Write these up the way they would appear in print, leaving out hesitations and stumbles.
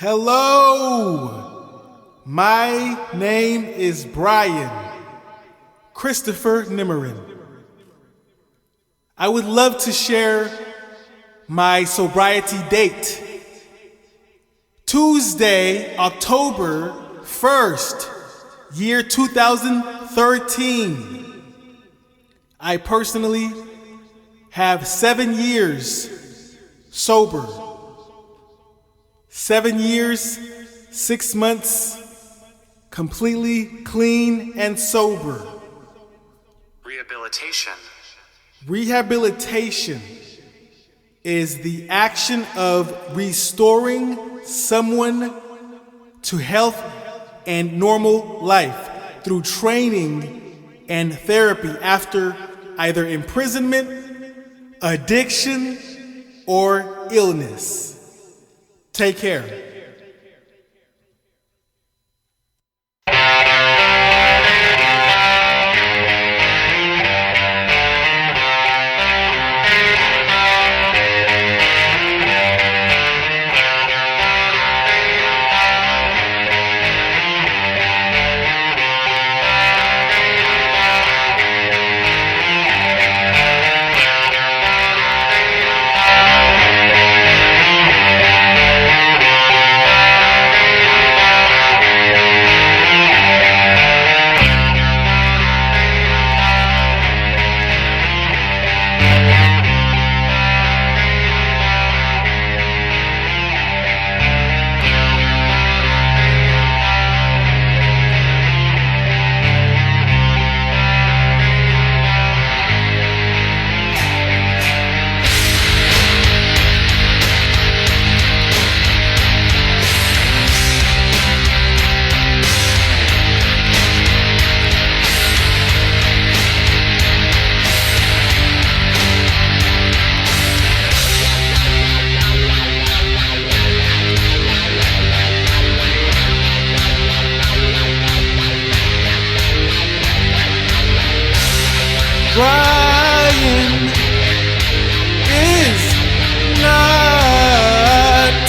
Hello, my name is Brian Christopher Nimmerin. I would love to share my sobriety date. Tuesday, October 1st, year 2013. I personally have 7 years sober. 7 years, 6 months, completely clean and sober. Rehabilitation. Rehabilitation is the action of restoring someone to health and normal life through training and therapy after either imprisonment, addiction, or illness. Take care. Brian is not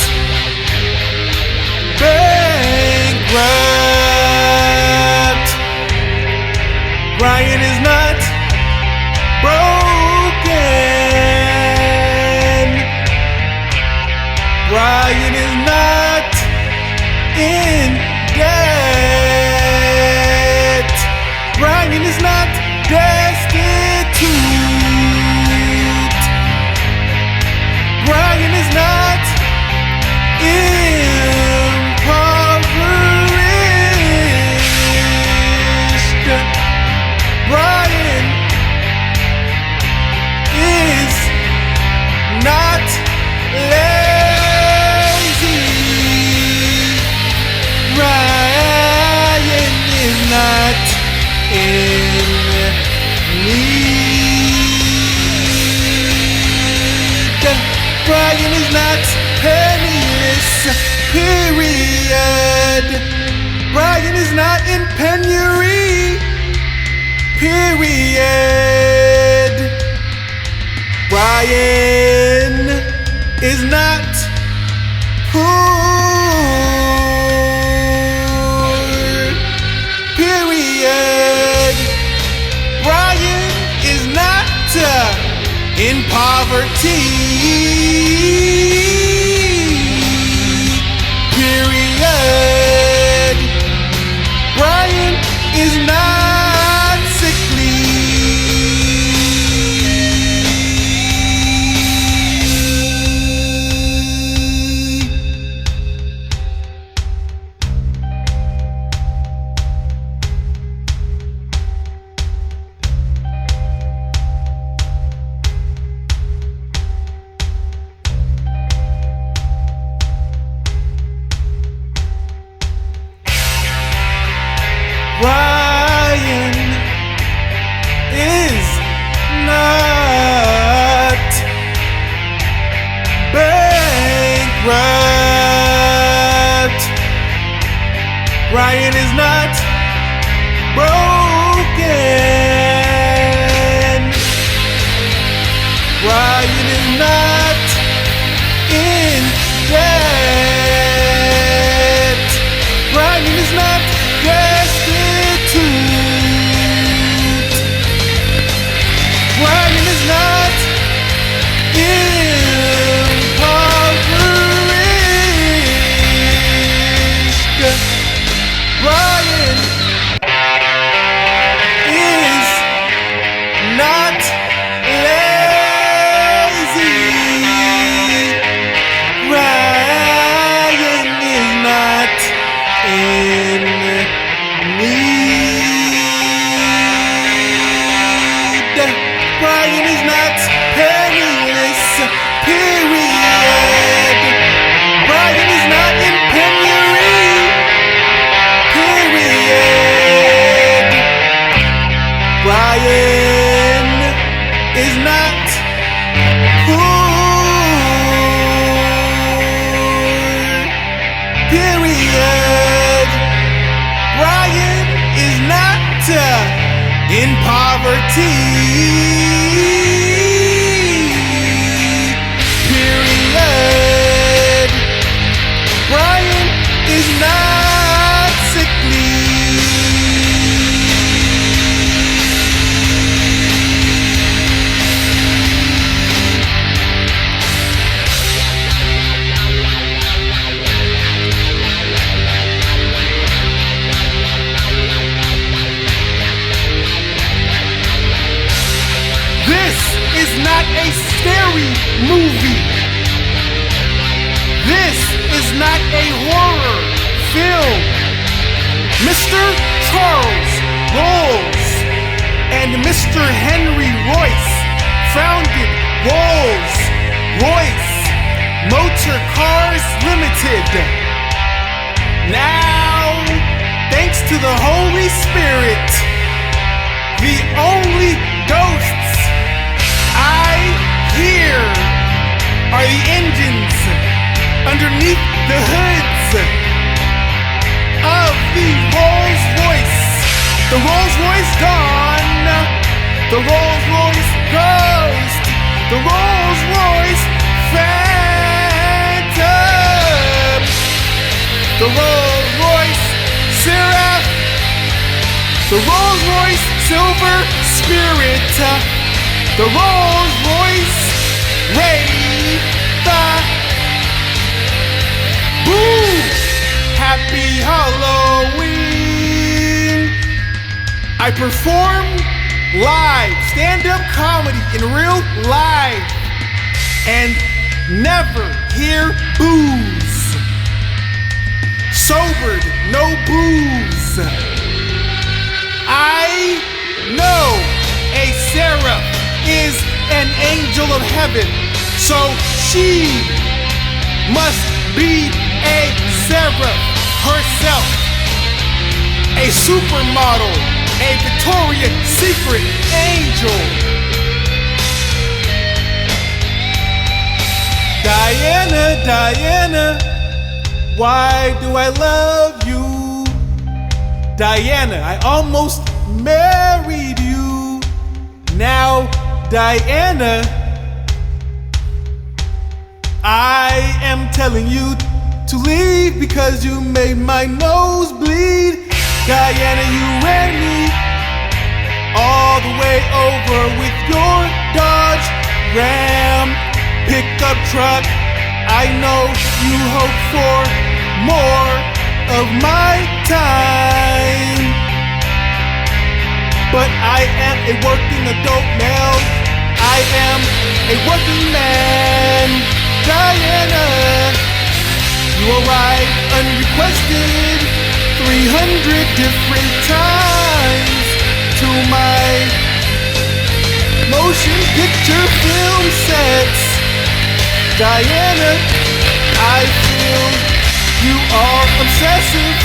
bankrupt. Brian is not broken. Brian is not in debt. Brian is not destitute. Brian is not impoverished. Brian is not lazy. Brian is not in need. Brian is not penniless, period. Brian is not in penury, period. Brian is not poor, period. Brian is not in poverty, period. Brian is not sickly. Brian is not bankrupt. Brian is not broken. Brian is not in debt. Period. Brian is not in poverty. Period. Brian is not sickly. This is not a scary movie. This is not a horror film. Mr. Charles Rolls and Mr. Henry Royce founded Rolls Royce Motor Cars Limited. Now, thanks to the Holy Spirit, the only ghosts I hear are the engines underneath the hoods of the Rolls Royce. The Rolls Royce gone. The Rolls Royce ghost. The Rolls Royce phantom. The Rolls Royce seraph. The Rolls Royce silver spirit. The Rolls Royce Wraith. Boo! Happy Halloween! I perform live stand-up comedy in real life and never hear booze. Sobered, no booze. I know a seraph is an angel of heaven, so she must be a seraph herself, a supermodel, a Victoria's Secret angel. Diana, Diana, why do I love you? Diana, I almost married you. Now, Diana, I am telling you to leave because you made my nose bleed. Diana, you ran me all the way over with your Dodge Ram pickup truck. I know you hope for more of my time, but I am a working adult male. I am a working man. Diana, you arrived unrequested 300 different times to my motion picture film sets. Diana, I feel you are obsessive.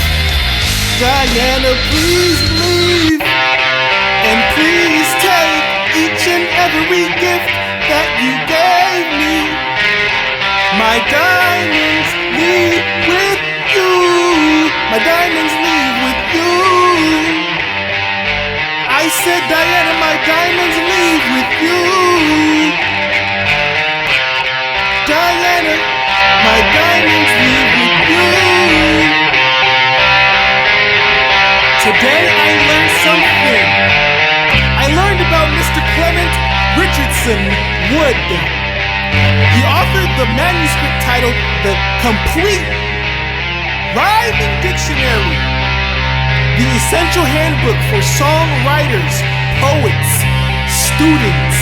Diana, please leave and please take each and every gift that you gave me. My diamonds leave with you. My diamonds leave with you. I said, Diana, my diamonds leave with you. Diana, my diamonds leave with you. Today I learned something. I learned about Mr. Clement Richardson Wood. He authored the manuscript titled The Complete Rhyming Dictionary, the essential handbook for songwriters, poets, students,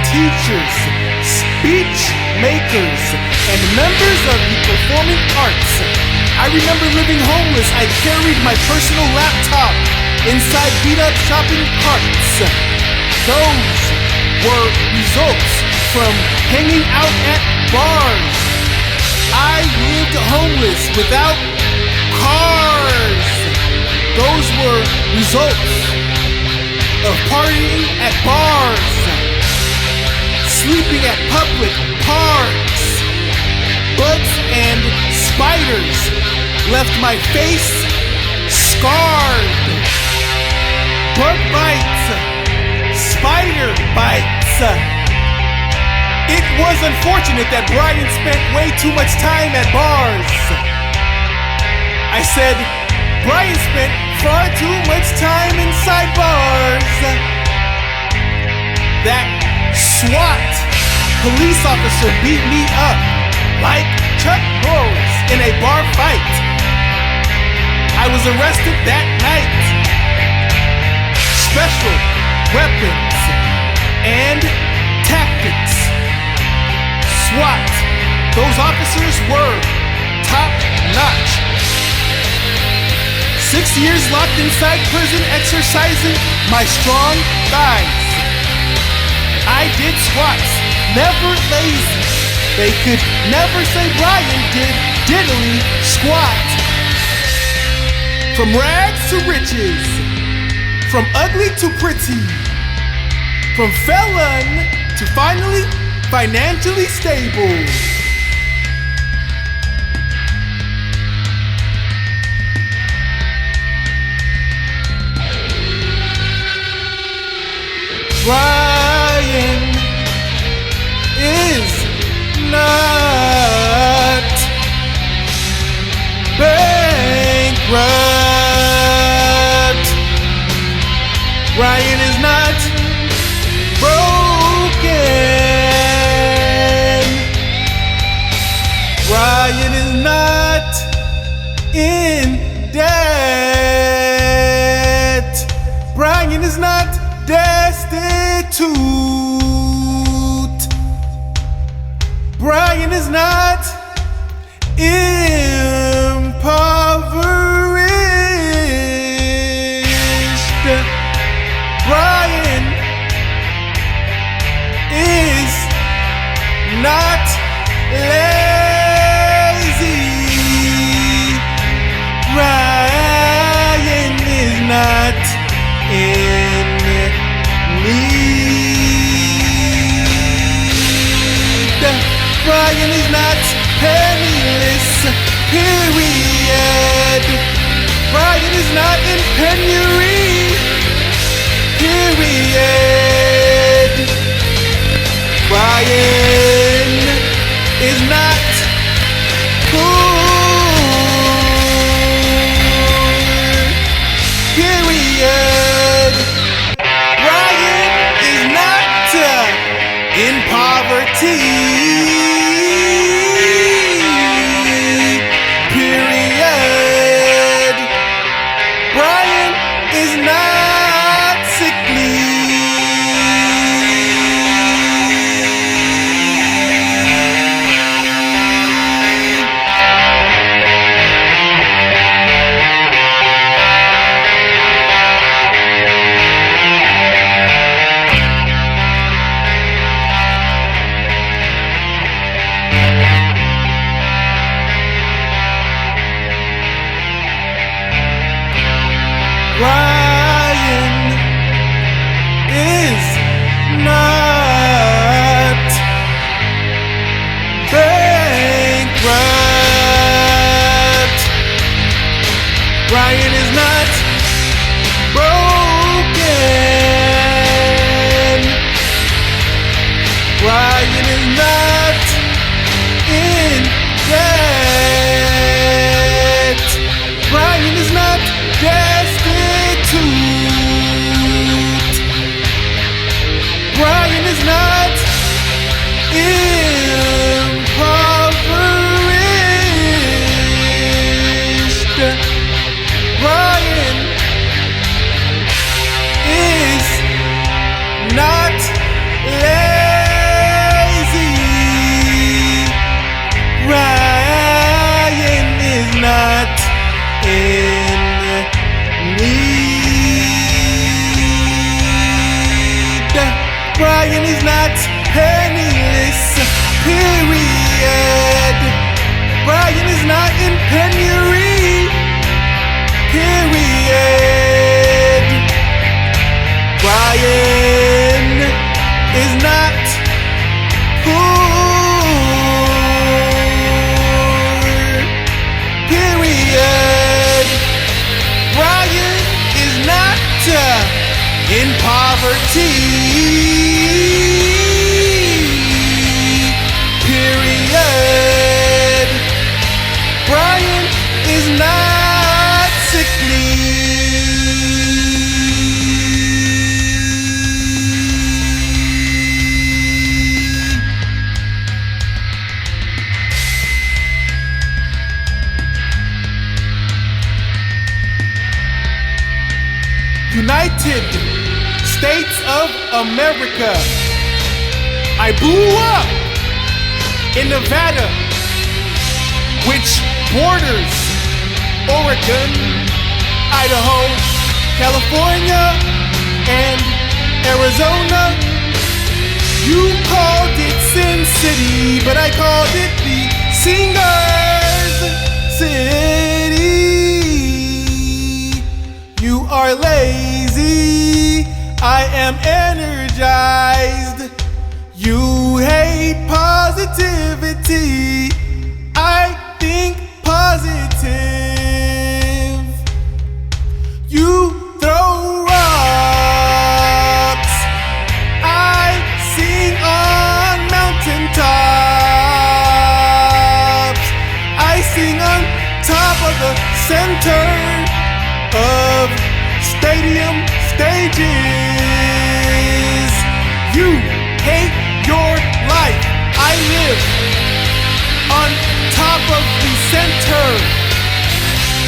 teachers, speech makers, and members of the performing arts. I remember living homeless. I carried my personal laptop inside beat-up shopping carts. Those were results from hanging out at bars. I lived homeless without cars. Those were results of partying at bars, sleeping at public parks, bugs and spiders left my face scarred. Bug bites, spider bites. It was unfortunate that Brian spent way too much time at bars. I said, Brian spent far too much time inside bars. That SWAT police officer beat me up like Chuck Norris in a bar fight. I was arrested that night. Special weapons and tactics. SWAT. Those officers were top notch. 6 years locked inside prison exercising my strong thighs. I did squats, never lazy. They could never say Brian did diddly squat. From rags to riches, from ugly to pretty, from felon to finally financially stable. Brian is not bankrupt. Brian is not broken. Brian is not in debt. Brian is not destitute. Brian is not impoverished. Brian is not lazy. Brian is not in need. Brian is not penniless, period. Brian is not in penury, period. Brian is not poor, period. Brian is not in poverty. Brian is not bankrupt. Brian is not broken. Brian is not in debt. Brian is not destitute. Brian is not impoverished. Brian is not lazy. Brian is not in need. Brian is not penniless, period. Brian is not in penury, period. Brian is not poor, period. in poverty. Period. Brian is not sickly. United States of America. I blew up in Nevada, which borders Oregon, Idaho, California, and Arizona. You called it Sin City, but I called it the Singer's City. You are lazy, I am energized. You hate positivity, I think positive. You throw rocks, I sing on mountaintops. I sing on top of the center of stadium stages. You hate your life. I live on top of the center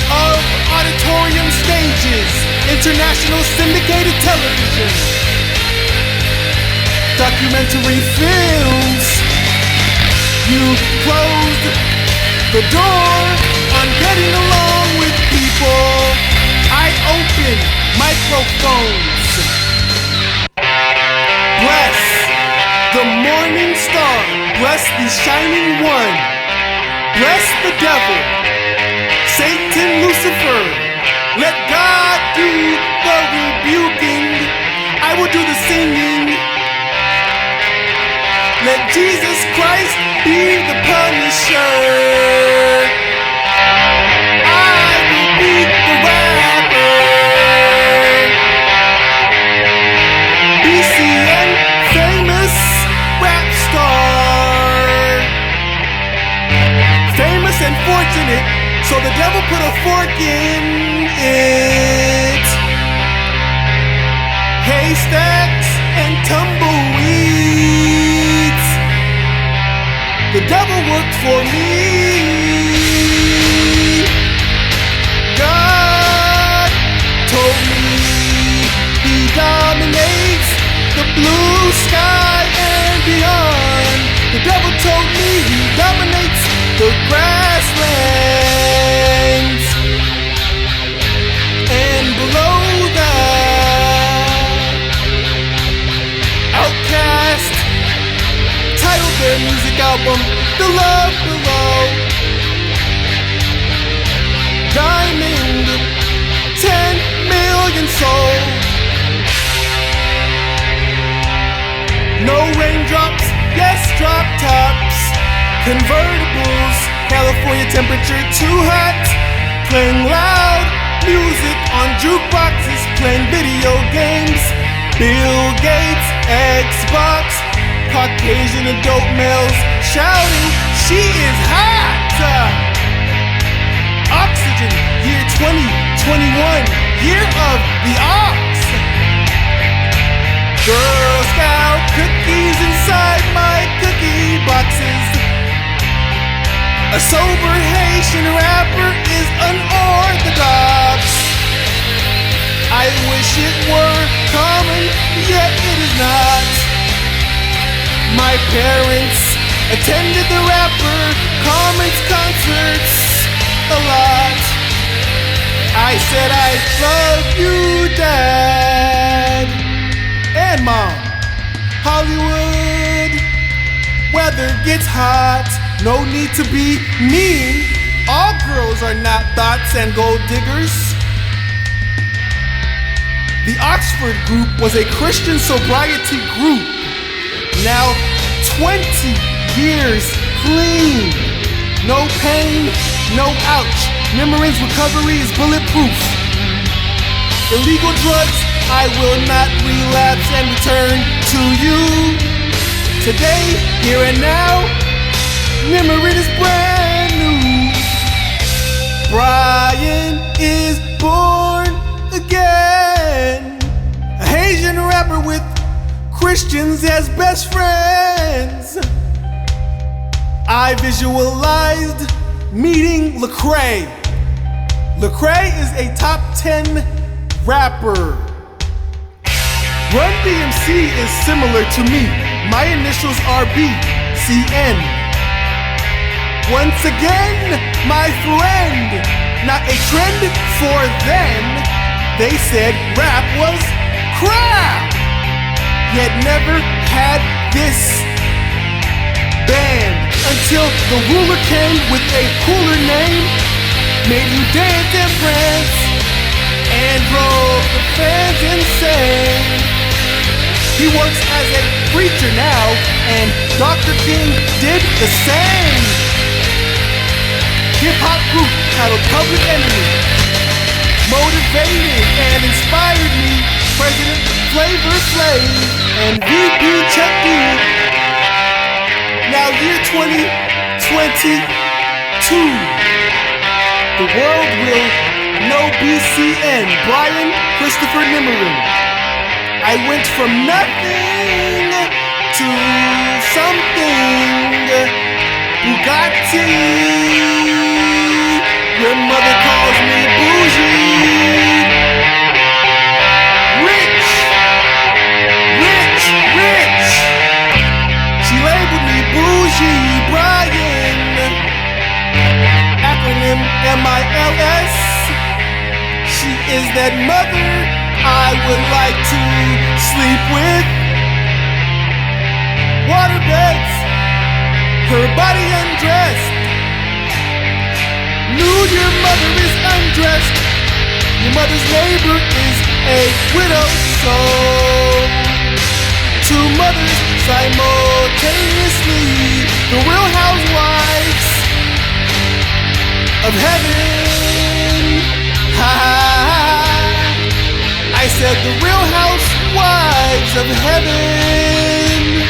of auditorium stages, international syndicated television, documentary films. You closed the door on getting along with people. I open microphones. Bless the morning star. Bless the shining one. Bless the devil, Satan, Lucifer. Let God do the rebuking. I will do the singing. Let Jesus Christ be the punisher. Fortunate, so the devil put a fork in it. Haystacks and tumbleweeds. The devil worked for me. God told me he dominates the blue sky and beyond. The devil told me he dominates the grasslands and below that. Outkast titled their music album The Love Below. Diamond, 10 million sold. No raindrops, yes drop tops. Convertibles, California temperature too hot. Playing loud music on jukeboxes, playing video games. Bill Gates, Xbox, Caucasian adult males shouting, she is hot. Oxygen, year 2021, year of the ox. Girl Scout cookies inside my cookie boxes. A sober Haitian rapper is unorthodox. I wish it were common, yet it is not. My parents attended the rapper Common's concerts a lot. I said I love you, Dad and Mom. Hollywood weather gets hot. No need to be mean. All girls are not thoughts and gold diggers. The Oxford group was a Christian sobriety group. Now 20 years clean. No pain, no ouch. Memory's recovery is bulletproof. Illegal drugs I will not relapse and return to you. Today, here and now, memory is brand new. Brian is born again, a Haitian rapper with Christians as best friends. I visualized meeting Lecrae. Lecrae is a top 10 rapper. Run DMC is similar to me. My initials are BCN. Once again, my friend, not a trend for then. They said rap was crap, yet never had this band until the ruler came with a cooler name, made you dance and prance, and drove the fans insane. He works as a preacher now, and Dr. King did the same. Hip-hop group titled Public Enemy motivated and inspired me. President Flavor Flav and VP Chuck D. Now year 2022, the world will know BCN, Brian Christopher Nimmerman. I went from nothing to something. Bugatti. Your mother calls me bougie. Rich. She labeled me bougie, Brian. Acronym MILS. She is that mother I would like to sleep with. Waterbeds, her body undressed. Nude, your mother is undressed. Your mother's neighbor is a widow, so two mothers simultaneously. The Real Housewives of heaven. Ha ha ha. I said the Real Housewives of heaven.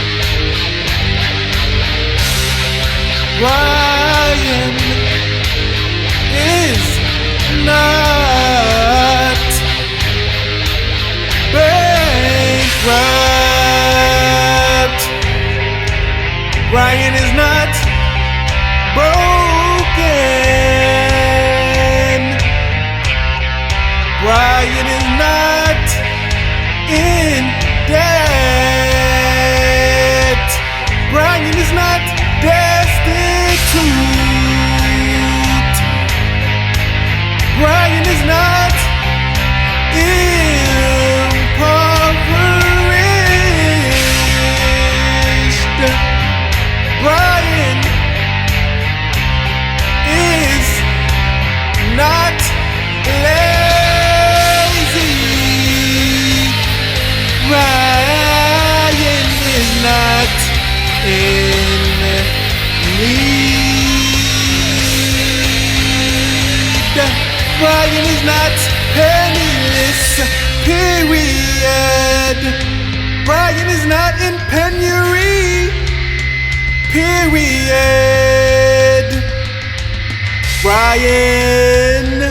Brian is not bankrupt. Brian is not broken. Brian is not in debt. Brian is not destitute. Brian is not impoverished. Brian is not lazy. Brian is not in need. Brian is not penniless, period. Brian is not in penury, period. Brian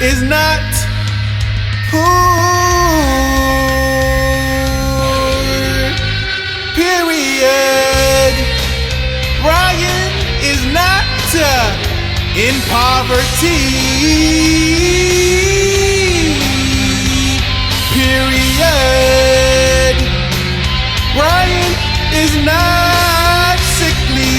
is not poor, period. Brian is not in poverty, period. Brian is not sickly.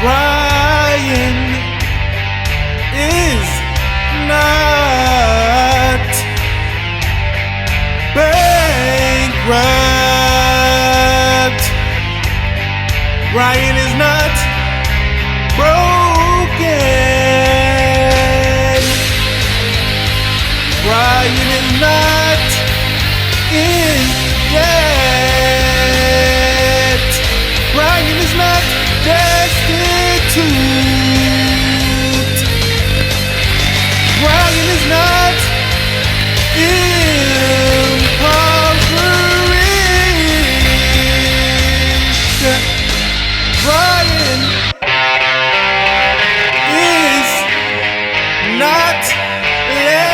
Brian is not bankrupt. Brian is not broken. Brian is not in debt. Brian is not destitute. Brian is not impoverished. Brian is not lazy.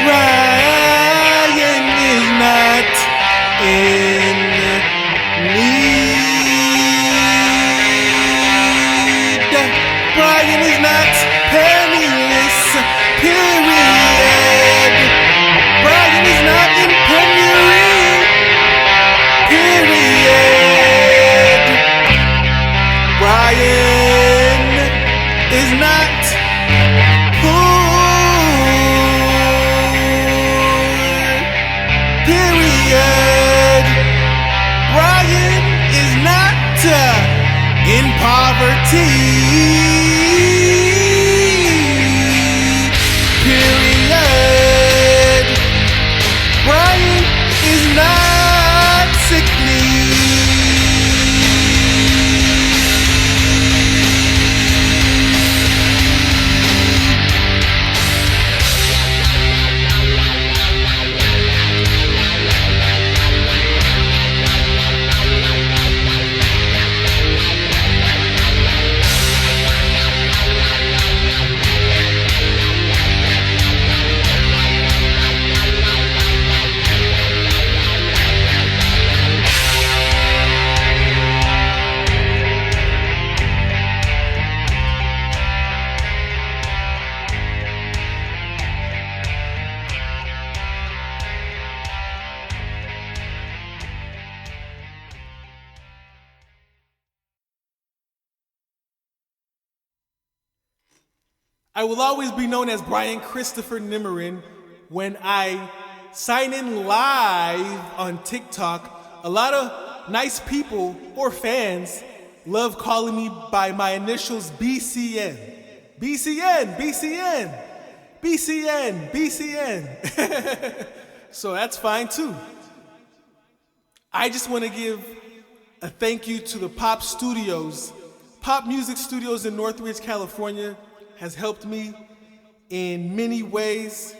Brian is not in need. Brian is not penniless, period. Brian is not in penury, period. Brian is not poor, period. Brian is not in poverty, period. Brian is not sickly. I will always be known as Brian Christopher Nimmerin when I sign in live on TikTok. A lot of nice people or fans love calling me by my initials BCN. BCN, BCN, BCN, BCN. So that's fine too. I just want to give a thank you to the Pop Studios. Pop Music Studios in Northridge, California has helped me in many ways,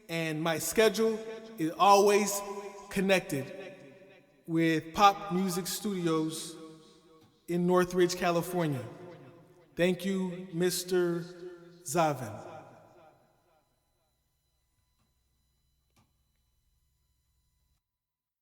and my schedule is always connected with Pop Music Studios in Northridge, California. Thank you, Mr. Zavin.